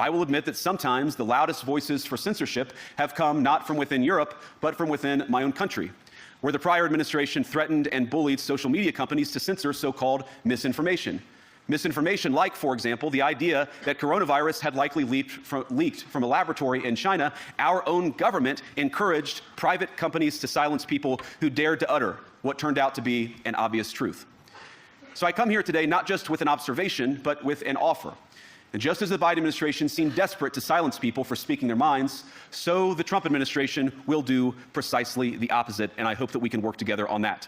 I will admit that sometimes the loudest voices for censorship have come not from within Europe, but from within my own country, where the prior administration threatened and bullied social media companies to censor so-called misinformation. Misinformation like, for example, the idea that coronavirus had likely leaked from a laboratory in China. Our own government encouraged private companies to silence people who dared to utter what turned out to be an obvious truth. So I come here today not just with an observation, but with an offer. And just as the Biden administration seemed desperate to silence people for speaking their minds, so the Trump administration will do precisely the opposite, and I hope that we can work together on that.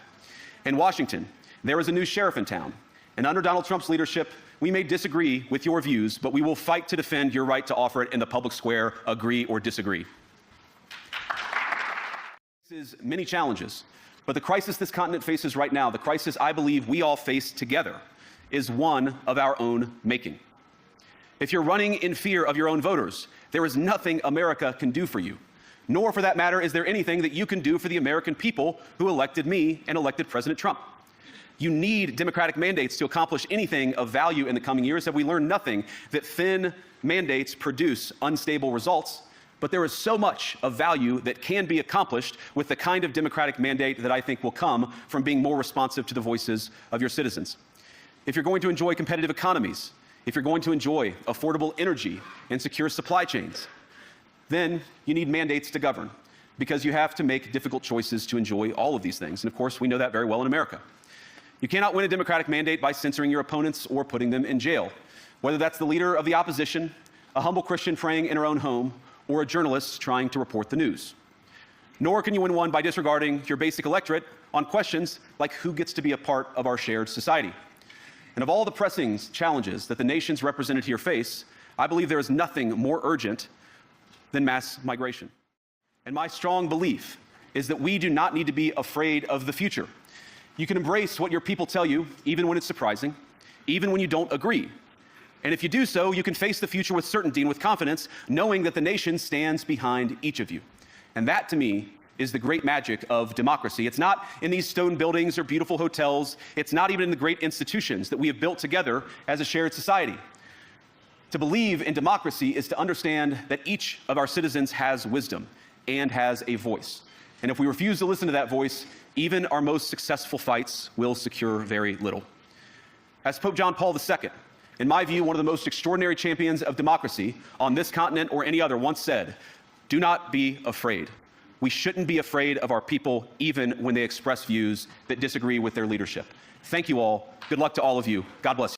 In Washington, there is a new sheriff in town. And under Donald Trump's leadership, we may disagree with your views, but we will fight to defend your right to offer it in the public square, agree or disagree. This is many challenges, but the crisis this continent faces right now, the crisis I believe we all face together, is one of our own making. If you're running in fear of your own voters, there is nothing America can do for you. Nor, for that matter, is there anything that you can do for the American people who elected me and elected President Trump. You need democratic mandates to accomplish anything of value in the coming years. Have we learned nothing? That thin mandates produce unstable results, but there is so much of value that can be accomplished with the kind of democratic mandate that I think will come from being more responsive to the voices of your citizens. If you're going to enjoy competitive economies, if you're going to enjoy affordable energy and secure supply chains, then you need mandates to govern, because you have to make difficult choices to enjoy all of these things. And of course, we know that very well in America. You cannot win a democratic mandate by censoring your opponents or putting them in jail, whether that's the leader of the opposition, a humble Christian praying in her own home, or a journalist trying to report the news. Nor can you win one by disregarding your basic electorate on questions like who gets to be a part of our shared society. And of all the pressing challenges that the nations represented here face, I believe there is nothing more urgent than mass migration. And my strong belief is that we do not need to be afraid of the future. You can embrace what your people tell you, even when it's surprising, even when you don't agree. And if you do so, you can face the future with certainty and with confidence, knowing that the nation stands behind each of you. And that, to me, is the great magic of democracy. It's not in these stone buildings or beautiful hotels. It's not even in the great institutions that we have built together as a shared society. To believe in democracy is to understand that each of our citizens has wisdom and has a voice. And if we refuse to listen to that voice, even our most successful fights will secure very little. As Pope John Paul II, in my view, one of the most extraordinary champions of democracy on this continent or any other, once said, "Do not be afraid." We shouldn't be afraid of our people, even when they express views that disagree with their leadership. Thank you all. Good luck to all of you. God bless you.